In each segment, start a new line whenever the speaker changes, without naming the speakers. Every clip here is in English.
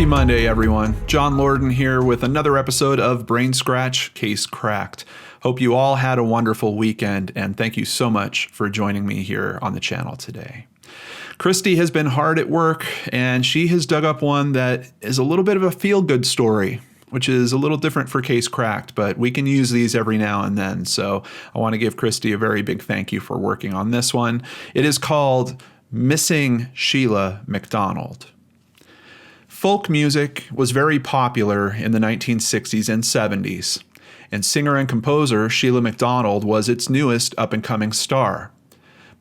Happy Monday, everyone. John Lorden here with another episode of Brain Scratch Case Cracked. Hope you all had a wonderful weekend, and thank you so much for joining me here on the channel today. Christy has been hard at work, and she has dug up one that is a little bit of a feel-good story, which is a little different for Case Cracked, but we can use these every now and then. So I want to give Christy a very big thank you for working on this one. It is called Missing Shelagh Mcdonald. Folk music was very popular in the 1960s and 70s, and singer and composer Shelagh Mcdonald was its newest up-and-coming star.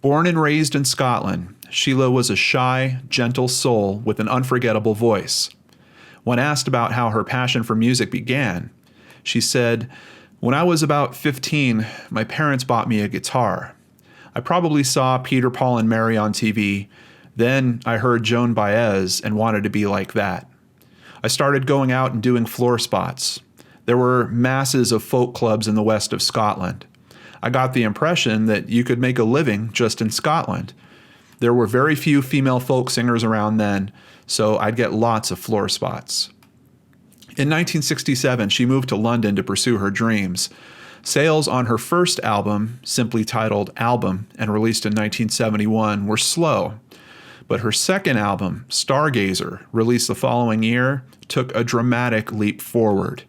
Born and raised in Scotland, Shelagh was a shy, gentle soul with an unforgettable voice. When asked about how her passion for music began, she said, "When I was about 15, my parents bought me a guitar. I probably saw Peter, Paul, and Mary on TV. Then I heard Joan Baez and wanted to be like that. I started going out and doing floor spots. There were masses of folk clubs in the west of Scotland. I got the impression that you could make a living just in Scotland. There were very few female folk singers around then, so I'd get lots of floor spots." In 1967, she moved to London to pursue her dreams. Sales on her first album, simply titled Album and released in 1971, were slow. But her second album, Stargazer, released the following year, took a dramatic leap forward.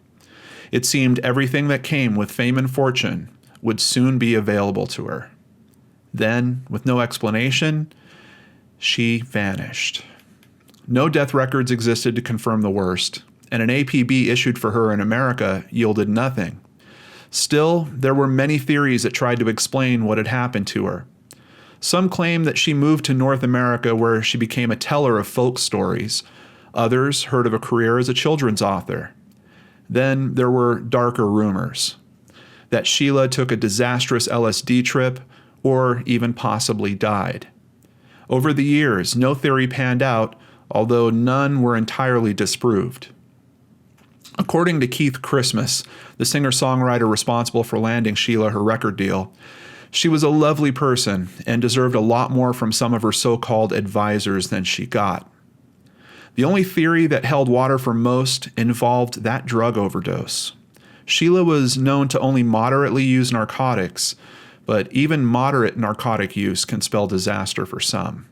It seemed everything that came with fame and fortune would soon be available to her. Then, with no explanation, she vanished. No death records existed to confirm the worst, and an APB issued for her in America yielded nothing. Still, there were many theories that tried to explain what had happened to her. Some claim that she moved to North America where she became a teller of folk stories. Others heard of a career as a children's author. Then there were darker rumors that Shelagh took a disastrous LSD trip or even possibly died. Over the years, no theory panned out, although none were entirely disproved. According to Keith Christmas, the singer-songwriter responsible for landing Shelagh her record deal, she was a lovely person and deserved a lot more from some of her so-called advisors than she got. The only theory that held water for most involved that drug overdose. Shelagh was known to only moderately use narcotics, but even moderate narcotic use can spell disaster for some.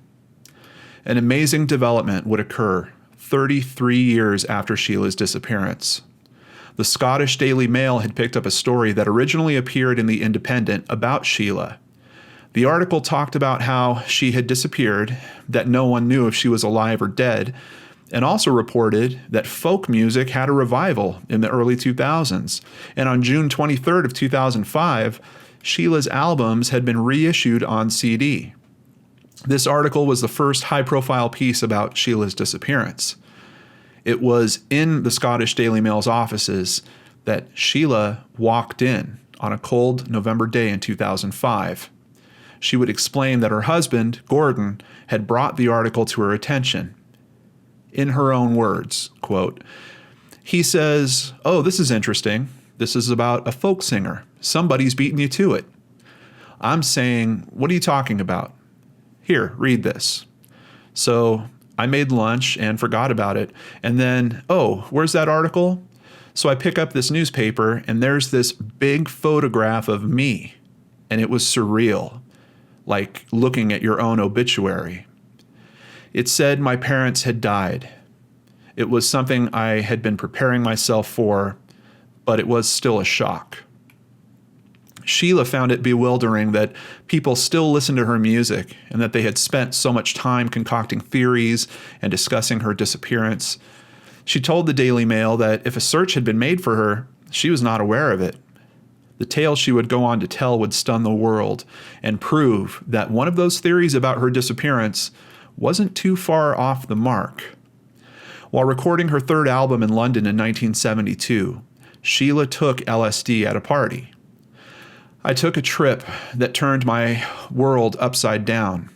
An amazing development would occur 33 years after Shelagh's disappearance. The Scottish Daily Mail had picked up a story that originally appeared in The Independent about Shelagh. The article talked about how she had disappeared, that no one knew if she was alive or dead, and also reported that folk music had a revival in the early 2000s. And on June 23rd of 2005, Shelagh's albums had been reissued on CD. This article was the first high-profile piece about Shelagh's disappearance. It was in the Scottish Daily Mail's offices that Shelagh walked in on a cold November day in 2005. She would explain that her husband, Gordon, had brought the article to her attention. In her own words, quote, "He says, 'Oh, this is interesting. This is about a folk singer. Somebody's beaten you to it.' I'm saying, 'What are you talking about? Here, read this.' So I made lunch and forgot about it. And then, oh, where's that article? So I pick up this newspaper and there's this big photograph of me. And it was surreal, like looking at your own obituary. It said my parents had died. It was something I had been preparing myself for, but it was still a shock." Shelagh found it bewildering that people still listened to her music and that they had spent so much time concocting theories and discussing her disappearance. She told the Daily Mail that if a search had been made for her, she was not aware of it. The tale she would go on to tell would stun the world and prove that one of those theories about her disappearance wasn't too far off the mark. While recording her third album in London in 1972, Shelagh took LSD at a party. "I took a trip that turned my world upside down.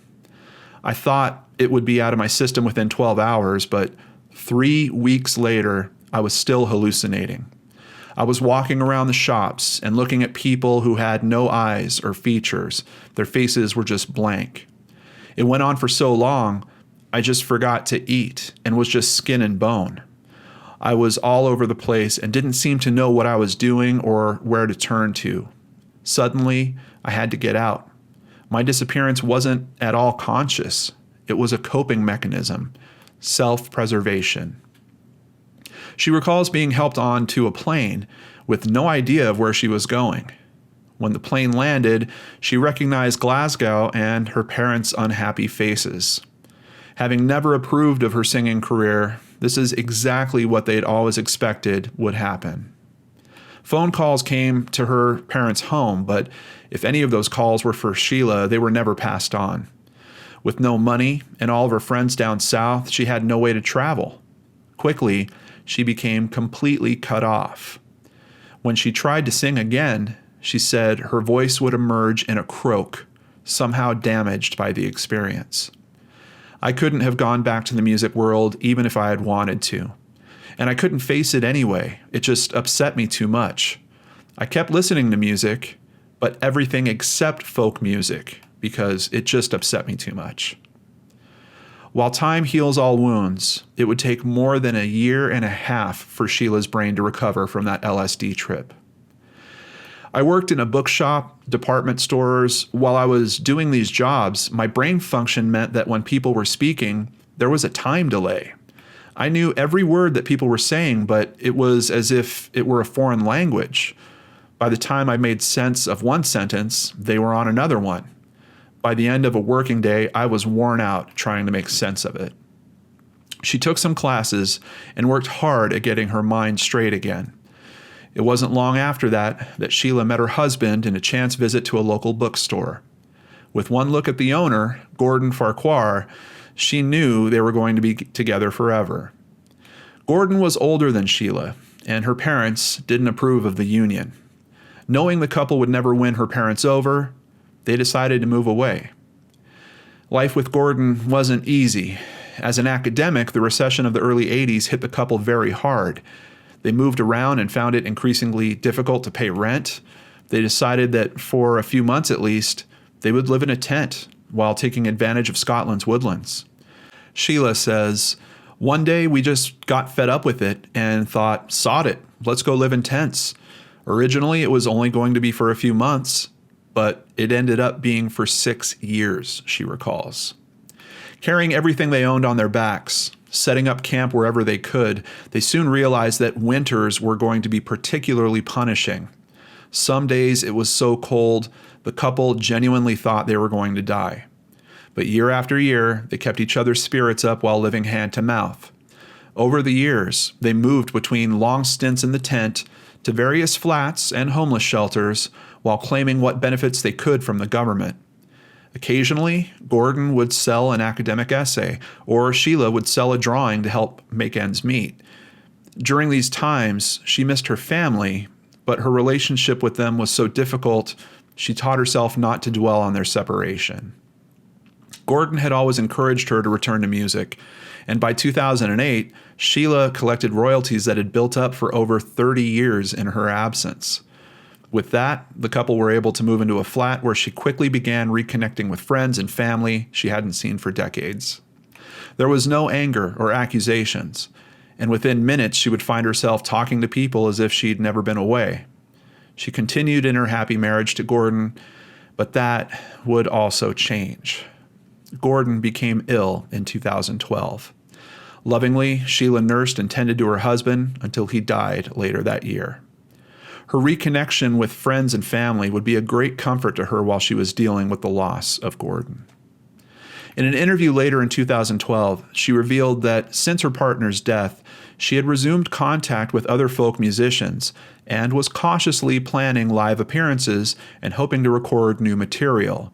I thought it would be out of my system within 12 hours, but 3 weeks later, I was still hallucinating. I was walking around the shops and looking at people who had no eyes or features. Their faces were just blank. It went on for so long, I just forgot to eat and was just skin and bone. I was all over the place and didn't seem to know what I was doing or where to turn to. Suddenly, I had to get out. My disappearance wasn't at all conscious. It was a coping mechanism, self-preservation. She recalls being helped onto a plane with no idea of where she was going. When the plane landed, she recognized Glasgow and her parents' unhappy faces. Having never approved of her singing career, this is exactly what they'd always expected would happen. Phone calls came to her parents' home, but if any of those calls were for Shelagh, they were never passed on. With no money and all of her friends down south, she had no way to travel. Quickly, she became completely cut off. When she tried to sing again, she said her voice would emerge in a croak, somehow damaged by the experience. I couldn't have gone back to the music world even if I had wanted to. And I couldn't face it anyway. It just upset me too much. I kept listening to music, but everything except folk music, because it just upset me too much. While time heals all wounds, it would take more than 1.5 years for Shelagh's brain to recover from that LSD trip. I worked in a bookshop, department stores. While I was doing these jobs, my brain function meant that when people were speaking, there was a time delay. I knew every word that people were saying, but it was as if it were a foreign language. By the time I made sense of one sentence, they were on another one. By the end of a working day, I was worn out trying to make sense of it. She took some classes and worked hard at getting her mind straight again. It wasn't long after that Shelagh met her husband in a chance visit to a local bookstore. With one look at the owner, Gordon Farquhar, she knew they were going to be together forever. Gordon was older than Shelagh, and her parents didn't approve of the union. Knowing the couple would never win her parents over, they decided to move away. Life with Gordon wasn't easy. As an academic, the recession of the early 80s hit the couple very hard. They moved around and found it increasingly difficult to pay rent. They decided that for a few months at least, they would live in a tent while taking advantage of Scotland's woodlands. Shelagh says, "One day we just got fed up with it and thought, sod it, let's go live in tents. Originally it was only going to be for a few months, but it ended up being for 6 years," she recalls. Carrying everything they owned on their backs, setting up camp wherever they could, they soon realized that winters were going to be particularly punishing. Some days it was so cold, the couple genuinely thought they were going to die. But year after year, they kept each other's spirits up while living hand to mouth. Over the years, they moved between long stints in the tent to various flats and homeless shelters while claiming what benefits they could from the government. Occasionally, Gordon would sell an academic essay, or Shelagh would sell a drawing to help make ends meet. During these times, she missed her family, but her relationship with them was so difficult, she taught herself not to dwell on their separation. Gordon had always encouraged her to return to music, and by 2008, Shelagh collected royalties that had built up for over 30 years in her absence. With that, the couple were able to move into a flat where she quickly began reconnecting with friends and family she hadn't seen for decades. There was no anger or accusations, and within minutes she would find herself talking to people as if she'd never been away. She continued in her happy marriage to Gordon, but that would also change. Gordon became ill in 2012. Lovingly, Shelagh nursed and tended to her husband until he died later that year. Her reconnection with friends and family would be a great comfort to her while she was dealing with the loss of Gordon. In an interview later in 2012, she revealed that since her partner's death, she had resumed contact with other folk musicians and was cautiously planning live appearances and hoping to record new material.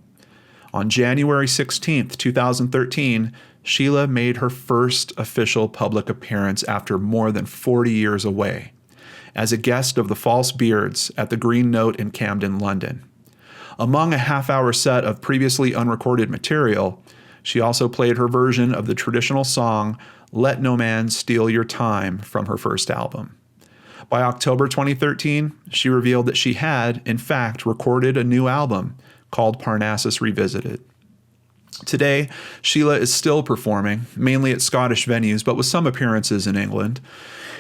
On January 16, 2013, Shelagh made her first official public appearance after more than 40 years away, as a guest of the False Beards at the Green Note in Camden, London. Among a half-hour set of previously unrecorded material, she also played her version of the traditional song "Let No Man Steal Your Time" from her first album. By October 2013, she revealed that she had, in fact, recorded a new album called Parnassus Revisited. Today, Shelagh is still performing, mainly at Scottish venues, but with some appearances in England.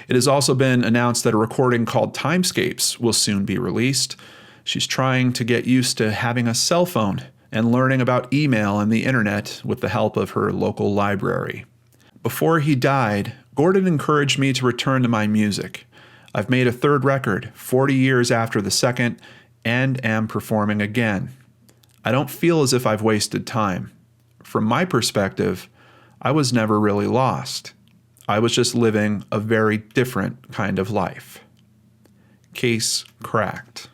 It has also been announced that a recording called Timescapes will soon be released. She's trying to get used to having a cell phone and learning about email and the internet with the help of her local library. Before he died, Gordon encouraged me to return to my music. I've made a third record 40 years after the second and am performing again. I don't feel as if I've wasted time. From my perspective, I was never really lost. I was just living a very different kind of life. Case cracked.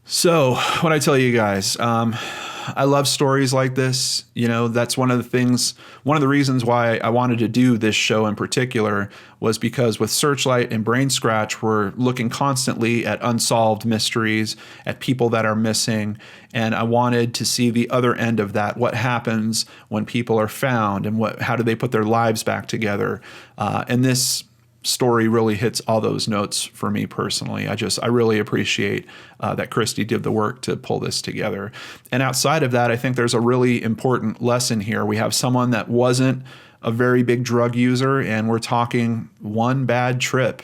So, what I tell you guys, I love stories like this. You know, that's one of the reasons why I wanted to do this show in particular was because with Searchlight and Brain Scratch, we're looking constantly at unsolved mysteries, at people that are missing, and I wanted to see the other end of that. What happens when people are found, and how do they put their lives back together? And this story really hits all those notes for me personally. I really appreciate that Christy did the work to pull this together. And outside of that, I think there's a really important lesson here. We have someone that wasn't a very big drug user, and we're talking one bad trip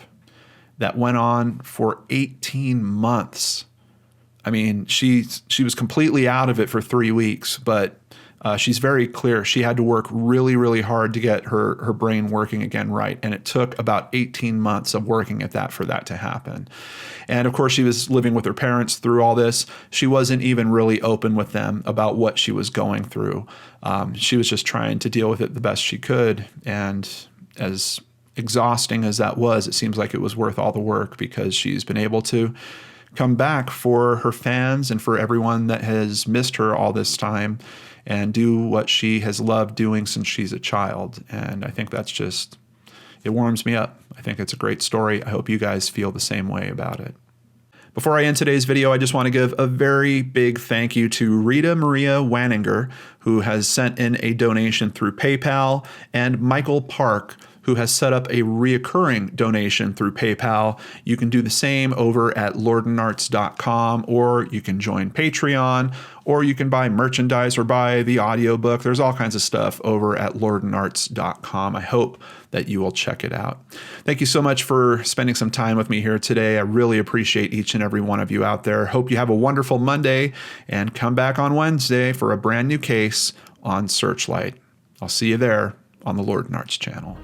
that went on for 18 months. I mean, she was completely out of it for 3 weeks, but she's very clear. She had to work really, really hard to get her brain working again right. And it took about 18 months of working at that for that to happen. And of course, she was living with her parents through all this. She wasn't even really open with them about what she was going through. She was just trying to deal with it the best she could. And as exhausting as that was, it seems like it was worth all the work because she's been able to come back for her fans and for everyone that has missed her all this time and do what she has loved doing since she's a child. And I think it warms me up. I think it's a great story. I hope you guys feel the same way about it. Before I end today's video, I just want to give a very big thank you to Rita Maria Wanninger, who has sent in a donation through PayPal, and Michael Park, who has set up a reoccurring donation through PayPal. You can do the same over at lordenarts.com, or you can join Patreon, or you can buy merchandise or buy the audiobook. There's all kinds of stuff over at lordenarts.com. I hope that you will check it out. Thank you so much for spending some time with me here today. I really appreciate each and every one of you out there. Hope you have a wonderful Monday, and come back on Wednesday for a brand new case on Searchlight. I'll see you there on the Lord and Arts channel.